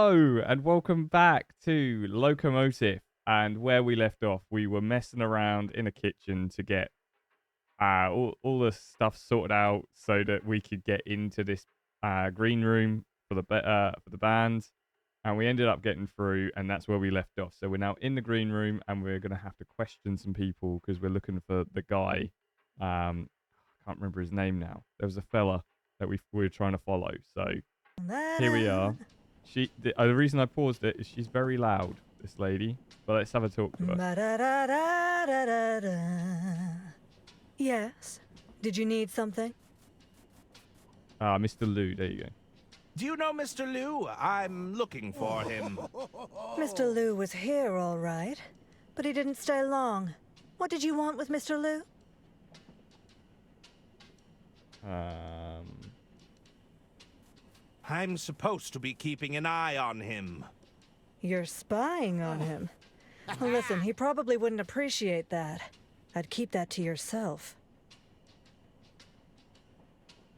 Hello and welcome back to Locomotive. And where we left off, we were messing around in a kitchen to get all the stuff sorted out so that we could get into this green room for the band. And we ended up getting through, and that's where we left off. So we're now in the green room, and we're going to have to question some people because we're looking for the guy. I can't remember his name now. There was a fella that we were trying to follow. So here we are. The reason I paused it is she's very loud, this lady. But let's have a talk to her. Yes? Did you need something? Mr. Lou, there you go. Do you know Mr. Lou? I'm looking for him. Mr. Lou was here, all right. But he didn't stay long. What did you want with Mr. Lou? I'm supposed to be keeping an eye on him. You're spying on him. Well, listen, he probably wouldn't appreciate that. I'd keep that to yourself.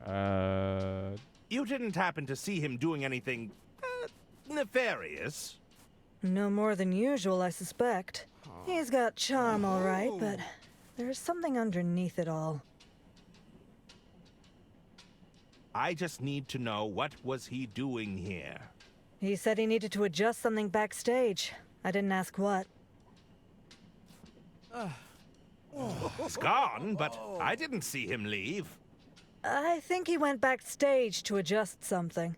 You didn't happen to see him doing anything nefarious? No more than usual, I suspect. He's got charm, all right, but there's something underneath it all. I just need to know, what was he doing here? He said he needed to adjust something backstage. I didn't ask what. He's gone, but I didn't see him leave. I think he went backstage to adjust something.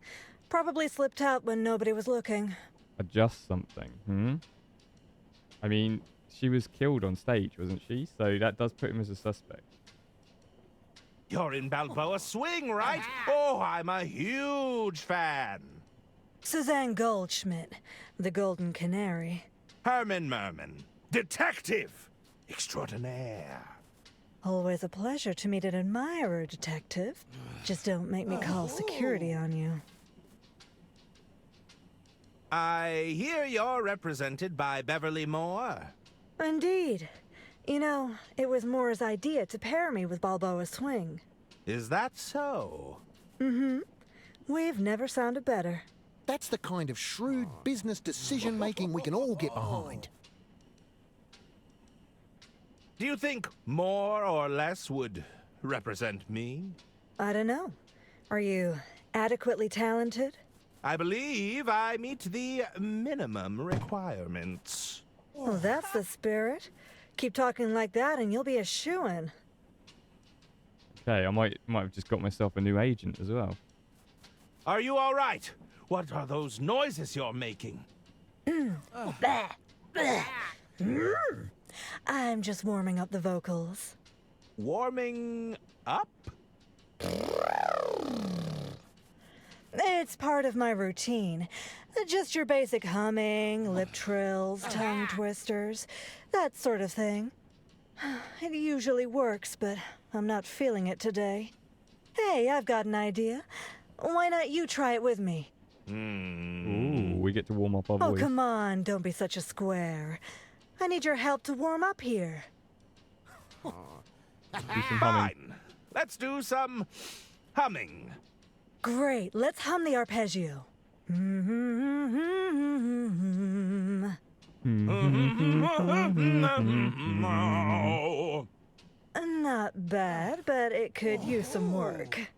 Probably slipped out when nobody was looking. Adjust something, I mean, she was killed on stage, wasn't she? So that does put him as a suspect. You're in Balboa Swing, right? Oh, I'm a huge fan. Suzanne Goldschmidt, the Golden Canary. Herman Merman, detective extraordinaire. Always a pleasure to meet an admirer, Detective. Just don't make me call security on you. I hear you're represented by Beverly Moore. Indeed. You know, it was Moore's idea to pair me with Balboa Swing. Is that so? Mm-hmm. We've never sounded better. That's the kind of shrewd business decision-making we can all get behind. Do you think more or less would represent me? I don't know. Are you adequately talented? I believe I meet the minimum requirements. Well, that's the spirit. Keep talking like that and you'll be a shoo-in. Okay, I might have just got myself a new agent as well. Are you all right? What are those noises you're making? Bah, bah. I'm just warming up the vocals. Warming up? It's part of my routine. Just your basic humming, lip trills, tongue twisters, that sort of thing. It usually works, but I'm not feeling it today. Hey, I've got an idea. Why not you try it with me? Ooh, we get to warm up our Oh, voice. come on, don't be such a square. I need your help to warm up here. Do some humming. Fine. Let's do some humming. Great, let's hum the arpeggio. Not bad, but it could use some work.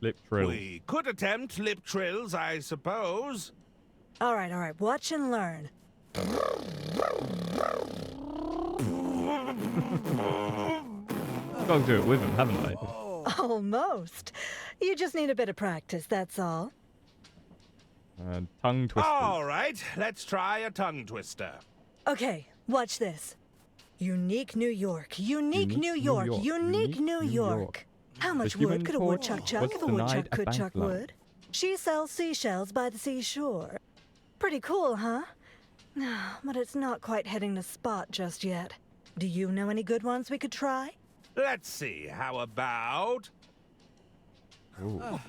Lip trill. We could attempt lip trills, I suppose. All right, watch and learn. Got to do it with them, haven't they? Almost. You just need a bit of practice, that's all. Tongue twisters. All right, let's try a tongue twister. Okay, watch this. Unique New York, unique New York, unique New York. How much The human wood could a woodchuck chuck was if a denied woodchuck a could bank chuck loan. wood? She sells seashells by the seashore. Pretty cool, huh? But it's not quite hitting the spot just yet. Do you know any good ones we could try? Let's see, how about... Ooh.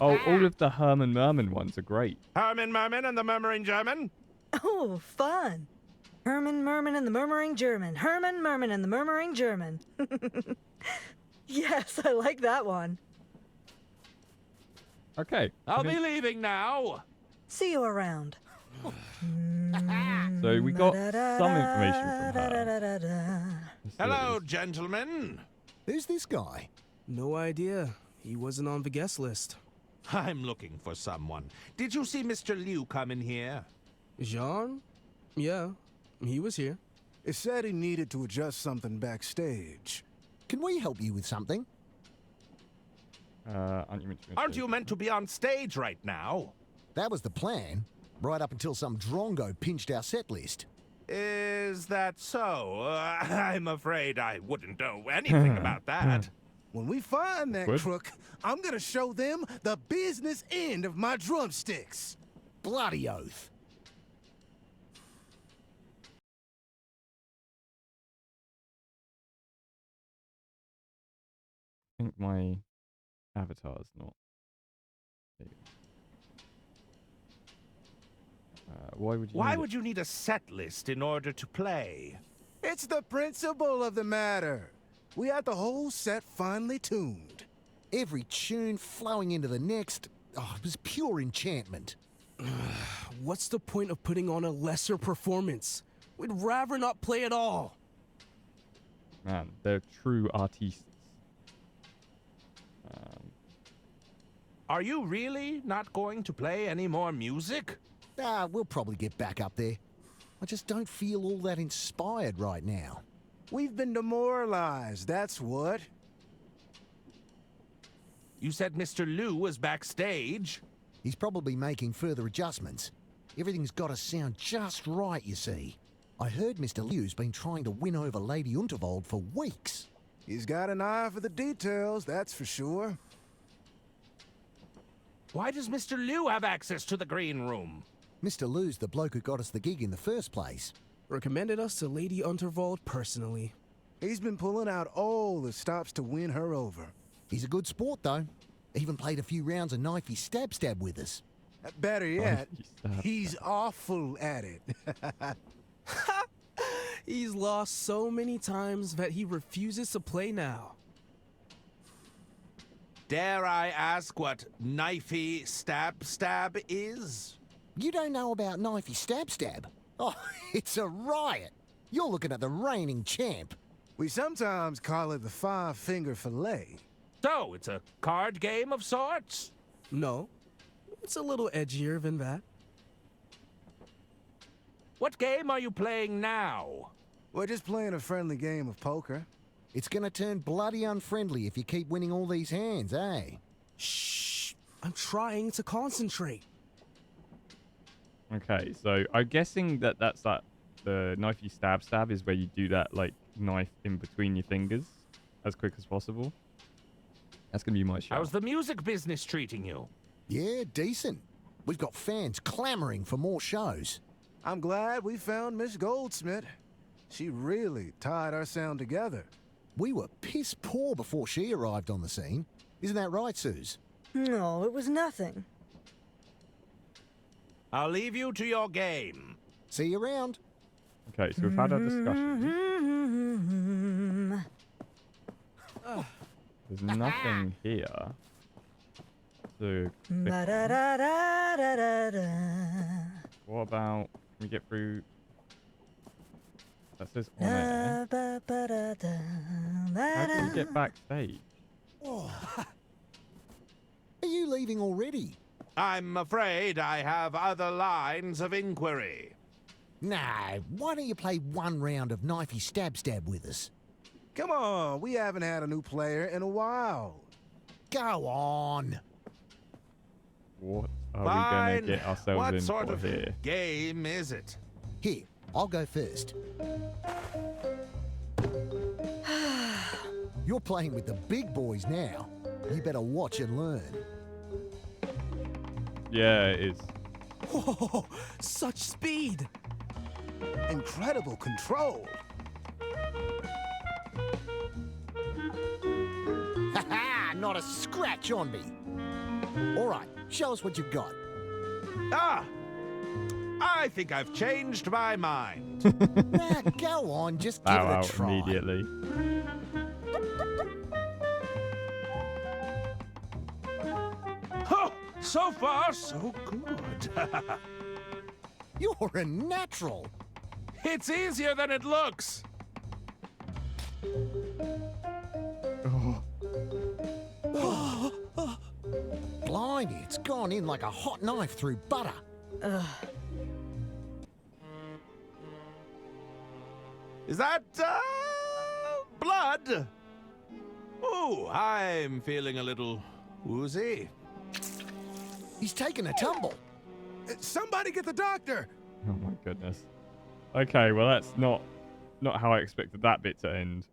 Oh, all of the Herman Merman ones are great. Herman Merman and the Murmuring German? Oh, fun. Herman Merman and the Murmuring German. Herman Merman and the Murmuring German. Yes, I like that one. Okay. I'll be leaving now. See you around. So we got some information from her. Let's see what Hello, it is. gentlemen. Who's this guy? No idea. He wasn't on the guest list. I'm looking for someone. Did you see Mr. Liu come in here? Jean? Yeah, he was here. It said he needed to adjust something backstage. Can we help you with something? Aren't you meant to be on stage right now? That was the plan, right up until some drongo pinched our set list. Is that so? I'm afraid I wouldn't know anything about that. When we find that Good. crook, I'm gonna show them the business end of my drumsticks. Bloody oath. I think my avatar's not. There you go. Why would you need a set list in order to play? It's the principle of the matter. We had the whole set finely tuned. Every tune flowing into the next. Oh, it was pure enchantment. What's the point of putting on a lesser performance? We'd rather not play at all. Man, they're true artists. Are you really not going to play any more music? We'll probably get back up there. I just don't feel all that inspired right now. We've been demoralized, that's what. You said Mr. Liu was backstage. He's probably making further adjustments. Everything's got to sound just right, you see. I heard Mr. Liu's been trying to win over Lady Unterwald for weeks. He's got an eye for the details, that's for sure. Why does Mr. Liu have access to the green room? Mr. Liu's the bloke who got us the gig in the first place. Recommended us to Lady Unterwald personally. He's been pulling out all the stops to win her over. He's a good sport, though. Even played a few rounds of Knifey Stab Stab with us. Better yet, Knifey Stab he's awful at it. He's lost so many times that he refuses to play now. Dare I ask what Knifey Stab Stab is? You don't know about Knifey Stab Stab? Oh, it's a riot. You're looking at the reigning champ. We sometimes call it the five-finger fillet. So, it's a card game of sorts? No, it's a little edgier than that. What game are you playing now? We're just playing a friendly game of poker. It's gonna turn bloody unfriendly if you keep winning all these hands, eh? Shh! I'm trying to concentrate. Okay, so I'm guessing that that's that the knifey stab stab is where you do that like knife in between your fingers as quick as possible. That's gonna be my show. How's the music business treating you? Yeah, decent. We've got fans clamoring for more shows. I'm glad we found Miss Goldsmith. She really tied our sound together. We were piss poor before she arrived on the scene. Isn't that right, Suze? No, it was nothing. I'll leave you to your game. See you around. Okay, so we've had our discussion. There's nothing here. So, what about we get through? That says on air. How do we get backstage? Are you leaving already? I'm afraid I have other lines of inquiry. Nah, why don't you play one round of Knifey Stab Stab with us? Come on, we haven't had a new player in a while. Go on. What are Fine. we gonna get ourselves What in sort for of here? game is it? Here, I'll go first. You're playing with the big boys now. You better watch and learn. Yeah, it is. Whoa, such speed! Incredible control. Ha ha! Not a scratch on me. All right, show us what you've got. Ah! I think I've changed my mind. Nah, go on, just give Bow it a out try. immediately. Huh! So far, so good. You're a natural. It's easier than it looks. Blimey, it's gone in like a hot knife through butter. Is that, blood? Ooh, I'm feeling a little woozy. He's taken a tumble. Somebody get the doctor. Oh my goodness. Okay, well that's not how I expected that bit to end.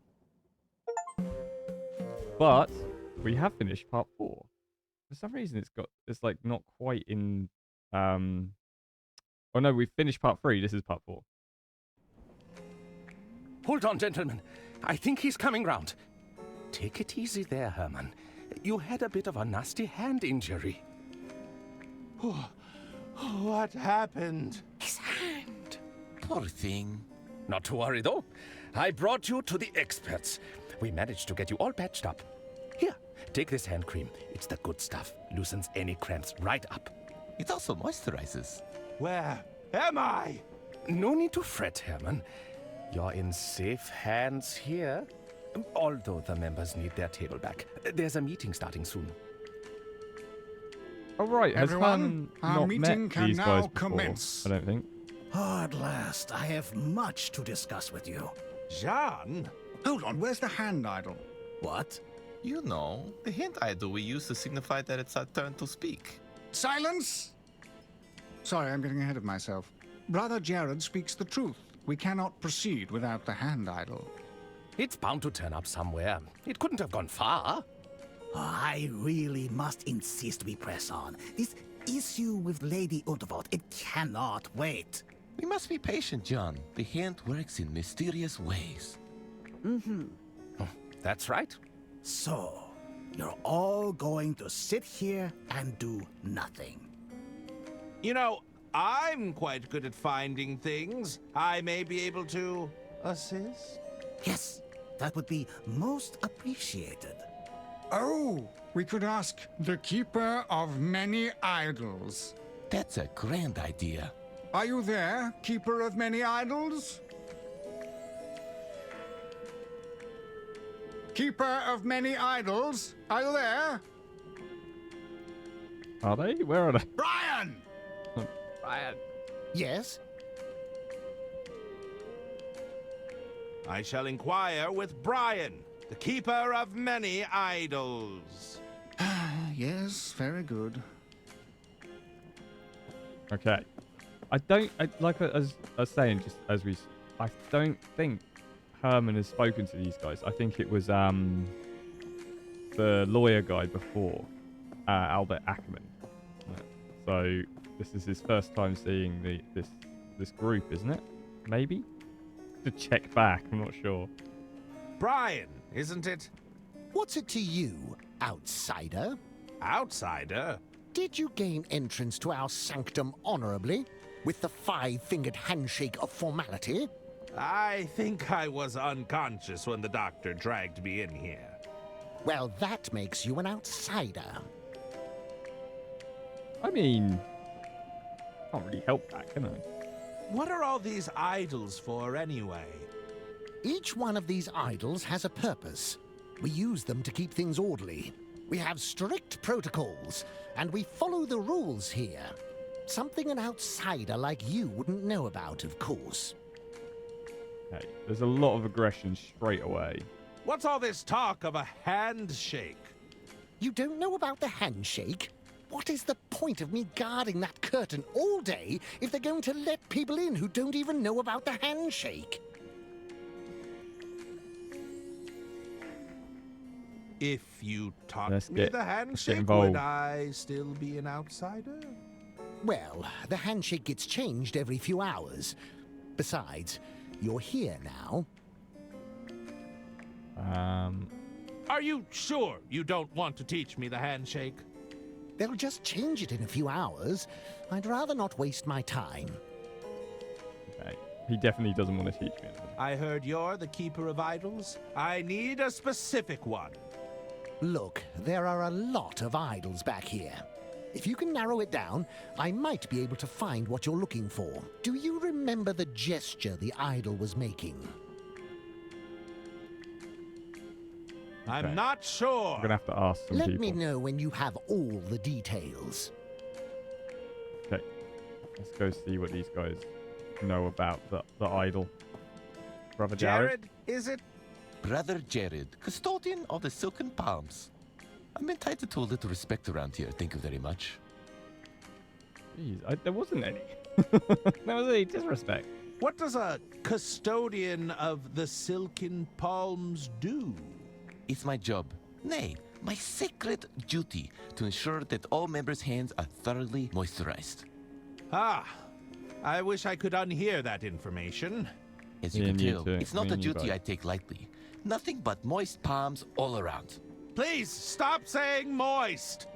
But we have finished part 4. For some reason it's like not quite in oh no, we've finished part 3. This is part 4. Hold on, gentlemen. I think he's coming round. Take it easy there, Herman. You had a bit of a nasty hand injury. What happened? His hand. Poor thing. Not to worry, though. I brought you to the experts. We managed to get you all patched up. Here, take this hand cream. It's the good stuff. Loosens any cramps right up. It also moisturizes. Where am I? No need to fret, Herman. You're in safe hands here. Although the members need their table back. There's a meeting starting soon. Oh right, has Everyone, Han our not meeting met can these now guys before? commence. I don't think. At last, I have much to discuss with you. Jean? Hold on, where's the hand idol? What? You know, the hand idol we use to signify that it's our turn to speak. Silence! Sorry, I'm getting ahead of myself. Brother Jared speaks the truth. We cannot proceed without the hand idol. It's bound to turn up somewhere. It couldn't have gone far. I really must insist we press on. This issue with Lady Unterwald, it cannot wait. We must be patient, John. The hand works in mysterious ways. That's right. So, you're all going to sit here and do nothing. You know, I'm quite good at finding things. I may be able to assist. Yes, that would be most appreciated. Oh, we could ask the Keeper of Many Idols. That's a grand idea. Are you there, Keeper of Many Idols? Keeper of Many Idols, are you there? Are they? Where are they? Brian! Brian. Yes? I shall inquire with Brian, the keeper of many idols. Yes, very good. Okay. Like I was saying, just as I don't think Herman has spoken to these guys. I think it was the lawyer guy before, Albert Ackerman. So this is his first time seeing this group, isn't it? Maybe? To check back, I'm not sure. Brian, isn't it? What's it to you, outsider? Outsider? Did you gain entrance to our sanctum honorably, with the 5-fingered handshake of formality? I think I was unconscious when the doctor dragged me in here. Well, that makes you an outsider. I mean, can't really help that, can I? What are all these idols for anyway? Each one of these idols has a purpose. We use them to keep things orderly. We have strict protocols, and we follow the rules here. Something an outsider like you wouldn't know about, of course. Okay, there's a lot of aggression straight away. What's all this talk of a handshake? You don't know about the handshake? What is the point of me guarding that curtain all day if they're going to let people in who don't even know about the handshake? If you taught Let's me get the handshake, involved. would I still be an outsider? Well, the handshake gets changed every few hours. Besides, you're here now. Are you sure you don't want to teach me the handshake? They'll just change it in a few hours. I'd rather not waste my time. Okay, he definitely doesn't want to teach me anything. I heard you're the keeper of idols. I need a specific one. Look, there are a lot of idols back here. If you can narrow it down, I might be able to find what you're looking for. Do you remember the gesture the idol was making? I'm not sure. I'm gonna have to ask some Let people. me know when you have all the details. Okay, let's go see what these guys know about the idol. Brother Jared? Is it? Brother Jared, custodian of the Silken Palms. I'm entitled to a little respect around here, thank you very much. Jeez, there wasn't any. There was any disrespect. What does a custodian of the Silken Palms do? It's my job, nay, my sacred duty, to ensure that all members' hands are thoroughly moisturized. Ah, I wish I could unhear that information. As you Me can and you tell, too. it's not Me a and you duty both. I take lightly. Nothing but moist palms all around. Please stop saying moist.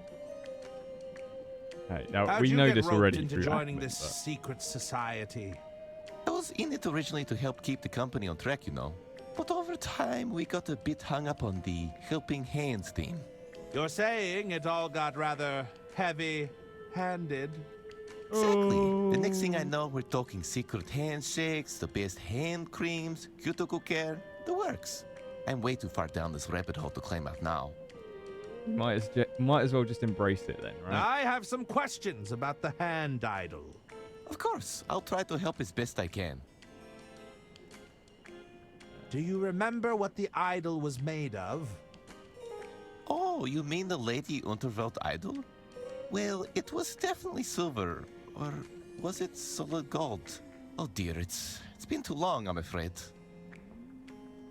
Hey, now How'd we you know get this roped already into through joining Ahmed, this but- secret society? I was in it originally to help keep the company on track, you know. But over time, we got a bit hung up on the helping hands theme. You're saying it all got rather heavy-handed. Exactly. The next thing I know, we're talking secret handshakes, the best hand creams, cuticle care, the works. I'm way too far down this rabbit hole to climb out now. Might as well just embrace it then, right? I have some questions about the hand idol. Of course, I'll try to help as best I can. Do you remember what the idol was made of? Oh, you mean the Lady Unterwelt idol? Well, it was definitely silver. Or was it solid gold? Oh dear, it's been too long, I'm afraid.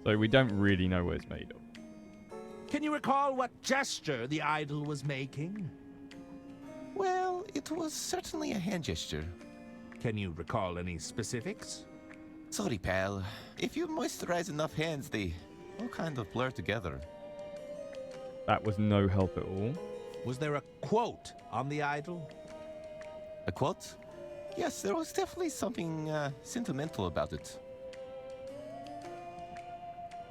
So we don't really know what it's made of. Can you recall what gesture the idol was making? Well, it was certainly a hand gesture. Can you recall any specifics? Sorry, pal. If you moisturize enough hands, they all kind of blur together. That was no help at all. Was there a quote on the idol? A quote? Yes, there was definitely something sentimental about it.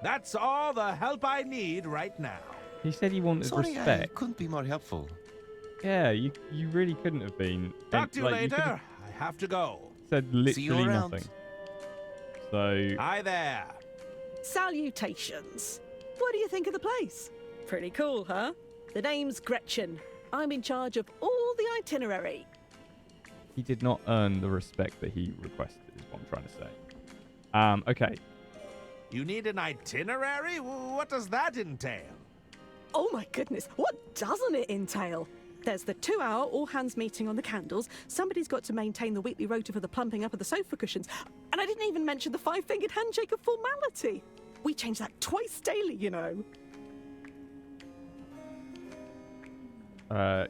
That's all the help I need right now. He said he wanted Sorry, I respect. couldn't be more helpful. Yeah, you really couldn't have been. Talk to you like, later. could've I have to go. said See you literally around. nothing. So Hi there. Salutations. What do you think of the place? Pretty cool, huh? The name's Gretchen. I'm in charge of all the itinerary. he did not earn the respect that he requested, is what I'm trying to say. Okay. You need an itinerary? What does that entail? Oh my goodness, what doesn't it entail? There's the 2-hour all-hands meeting on the candles. Somebody's got to maintain the weekly rota for the plumping up of the sofa cushions. And I didn't even mention the 5-fingered handshake of formality. We change that twice daily, you know. Yeah.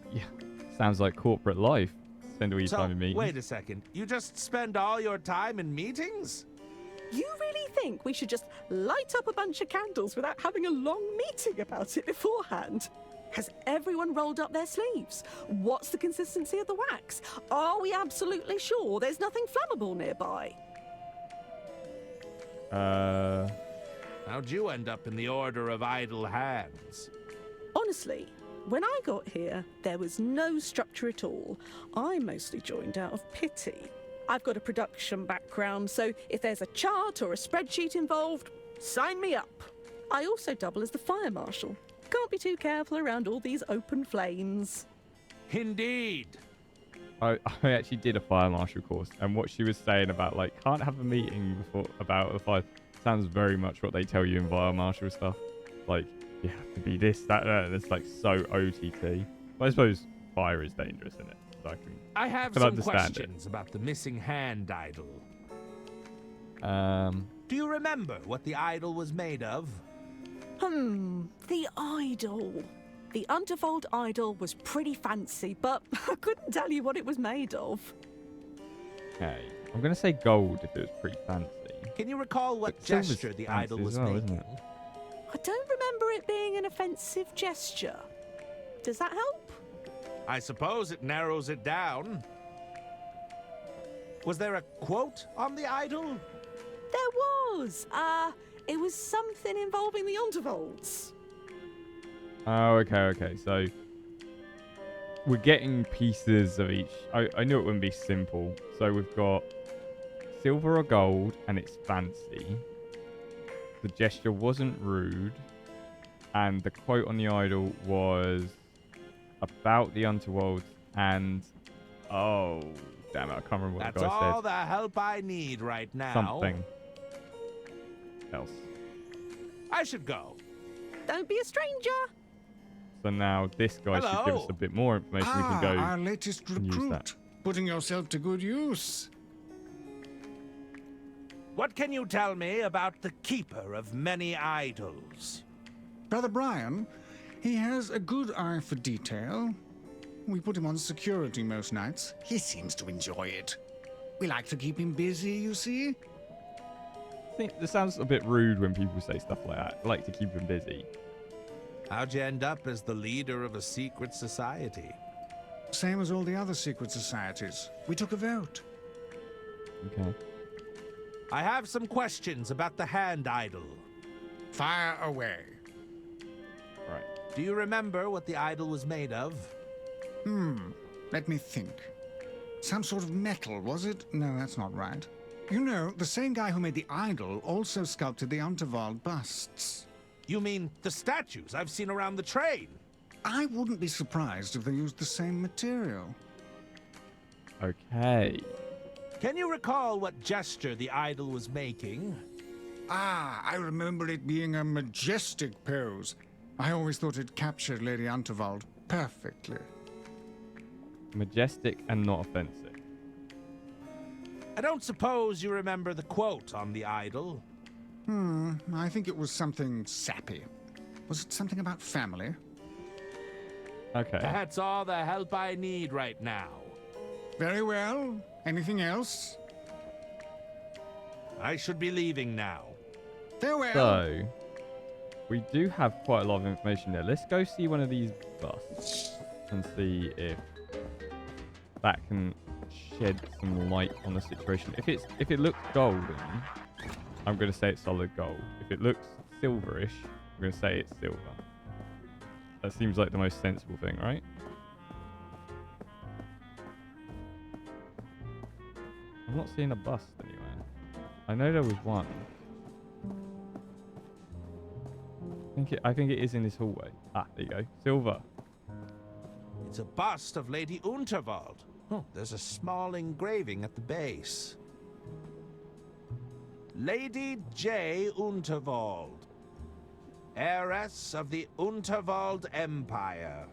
Sounds like corporate life. Spend all your time in meetings. Wait a second. You just spend all your time in meetings? You really think we should just light up a bunch of candles without having a long meeting about it beforehand? Has everyone rolled up their sleeves? What's the consistency of the wax? Are we absolutely sure there's nothing flammable nearby? How'd you end up in the Order of Idle Hands? Honestly, when I got here, there was no structure at all. I mostly joined out of pity. I've got a production background, so if there's a chart or a spreadsheet involved, sign me up. I also double as the fire marshal. Can't be too careful around all these open flames. Indeed. I actually did a fire marshal course, and what she was saying about, like, can't have a meeting before about the fire sounds very much what they tell you in fire marshal stuff. Like, you have to be this, that, and it's like so OTT. But I suppose fire is dangerous, isn't it? So I have can some understand questions about the missing hand idol. it. Do you remember what the idol was made of? The idol. The Unterfold idol was pretty fancy, but I couldn't tell you what it was made of. Okay. I'm going to say gold if it was pretty fancy. Can you recall what But silver's gesture the fancy idol as was well, isn't making? it? I don't remember it being an offensive gesture. Does that help? I suppose it narrows it down. Was there a quote on the idol? There was. It was something involving the Untervolds. Oh, okay. So we're getting pieces of each. I knew it wouldn't be simple. So we've got silver or gold, and it's fancy. The gesture wasn't rude, and the quote on the idol was about the underworld. And oh, damn it, I can't remember what the That's guy all said. the help I need right now. Something else. I should go. Don't be a stranger. So now this guy should give us a bit more information. We can go. Our latest and use that. recruit. Putting yourself to good use. What can you tell me about the keeper of many idols? Brother Brian, he has a good eye for detail. We put him on security most nights. He seems to enjoy it. We like to keep him busy, you see. I think this sounds a bit rude when people say stuff like that. I like to keep him busy. How'd you end up as the leader of a secret society? Same as all the other secret societies. We took a vote. Okay. I have some questions about the hand idol. Fire away. Right. Do you remember what the idol was made of? Let me think. Some sort of metal, was it? No, that's not right. You know, the same guy who made the idol also sculpted the Unterwald busts. You mean the statues I've seen around the train? I wouldn't be surprised if they used the same material. Okay. Can you recall what gesture the idol was making? I remember it being a majestic pose. I always thought it captured Lady Unterwald perfectly. Majestic and not offensive. I don't suppose you remember the quote on the idol? I think it was something sappy. Was it something about family? Okay. That's all the help I need right now. Very well. Anything else? I should be leaving now. Farewell. So, we do have quite a lot of information there. Let's go see one of these busts and see if that can shed some light on the situation. If it looks golden, I'm going to say it's solid gold. If it looks silverish, I'm going to say it's silver. That seems like the most sensible thing, right? I'm not seeing a bust anywhere. I know there was one. I think it is in this hallway. Ah, there you go. Silver. It's a bust of Lady Unterwald. Oh, there's a small engraving at the base. Lady J. Unterwald, heiress of the Unterwald Empire.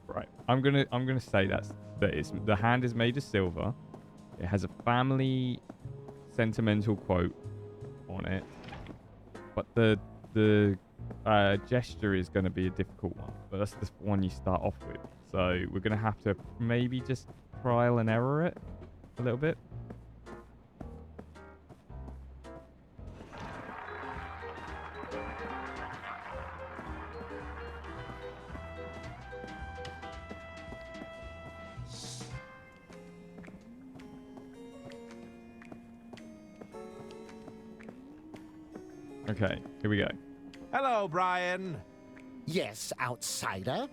Right. I'm gonna say that it's the hand is made of silver. It has a family sentimental quote on it, but the gesture is going to be a difficult one. But that's the one you start off with. So we're going to have to maybe just trial and error it a little bit. Okay, here we go. Hello, Brian. Yes, outsider.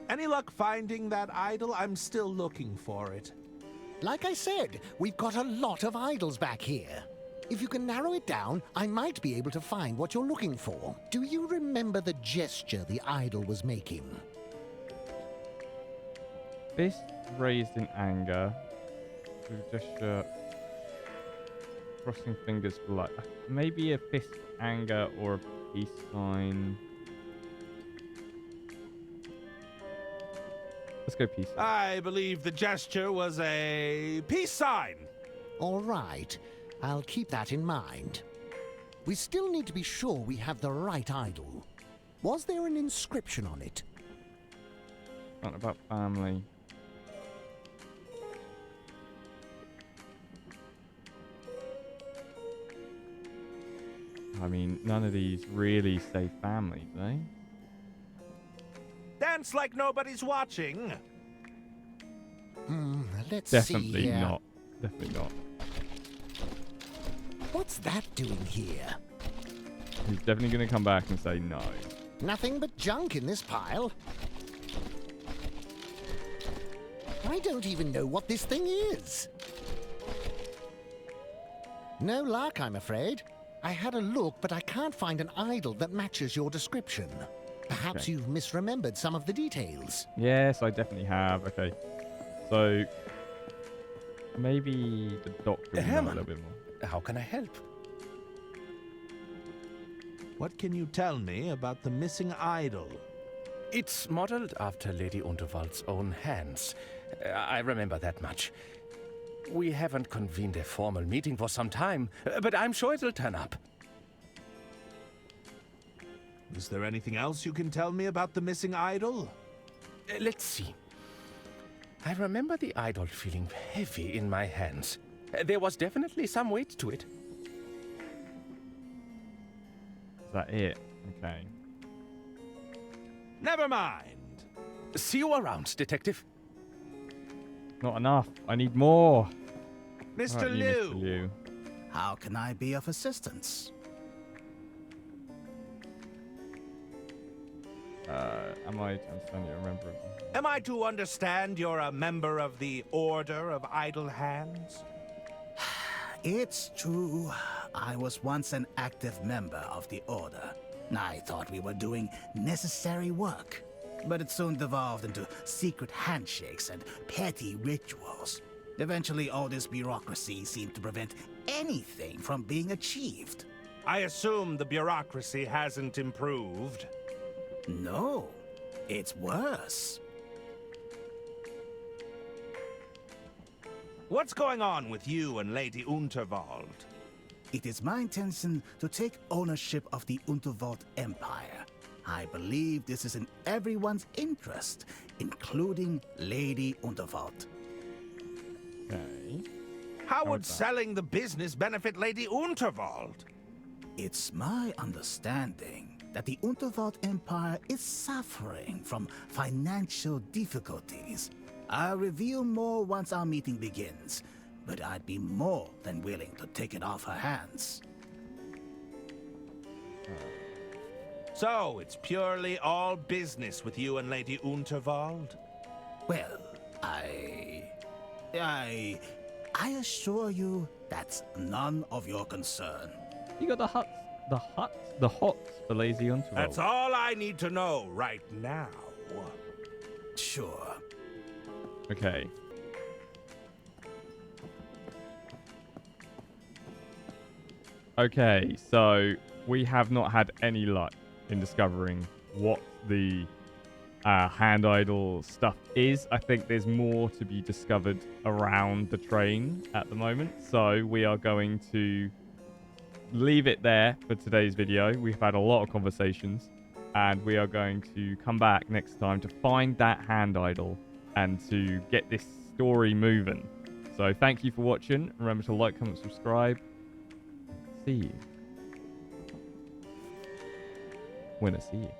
Any luck finding that idol? I'm still looking for it. Like I said, we've got a lot of idols back here. If you can narrow it down, I might be able to find what you're looking for. Do you remember the gesture the idol was making? Fist raised in anger. Gesture. Crossing fingers for like maybe a fist anger or a peace sign. Let's go peace sign. I believe the gesture was a peace sign. All right, I'll keep that in mind. We still need to be sure we have the right idol. Was there an inscription on it? Not about family. I mean, none of these really say family, do they? Dance like nobody's watching. Let's Definitely see here. not. Definitely not. What's that doing here? He's definitely going to come back and say no. Nothing but junk in this pile. I don't even know what this thing is. No luck, I'm afraid. I had a look, but I can't find an idol that matches your description. Perhaps Okay. you've misremembered some of the details. Yes, I definitely have. Okay. So maybe the doctor will know a Herman, little bit more. how can I help? What can you tell me about the missing idol? It's modeled after Lady Unterwald's own hands. I remember that much. We haven't convened a formal meeting for some time, but I'm sure it'll turn up. Is there anything else you can tell me about the missing idol? Let's see. I remember the idol feeling heavy in my hands. There was definitely some weight to it. Is that it? Okay. Never mind. See you around, Detective. Not enough. I need more. Mr. Right, you, Liu. Mr. Liu. How can I be of assistance? Am I to understand you're a member of... Am I to understand you're a member of the Order of Idle Hands? It's true. I was once an active member of the Order. I thought we were doing necessary work, but it soon devolved into secret handshakes and petty rituals. Eventually, all this bureaucracy seemed to prevent anything from being achieved. I assume the bureaucracy hasn't improved. No, it's worse. What's going on with you and Lady Unterwald? It is my intention to take ownership of the Unterwald Empire. I believe this is in everyone's interest, including Lady Unterwald. Okay. How would selling the business benefit Lady Unterwald? It's my understanding that the Unterwald Empire is suffering from financial difficulties. I'll reveal more once our meeting begins, but I'd be more than willing to take it off her hands. So, it's purely all business with you and Lady Unterwald? Well, I assure you that's none of your concern. You got the hots for Lazy Unterwald. That's all I need to know right now. Sure. Okay. Okay, so we have not had any luck in discovering what the hand idol stuff is. I think there's more to be discovered around the train at the moment. So we are going to leave it there for today's video. We've had a lot of conversations and we are going to come back next time to find that hand idol and to get this story moving. So thank you for watching. Remember to like, comment, subscribe. See you when I see you.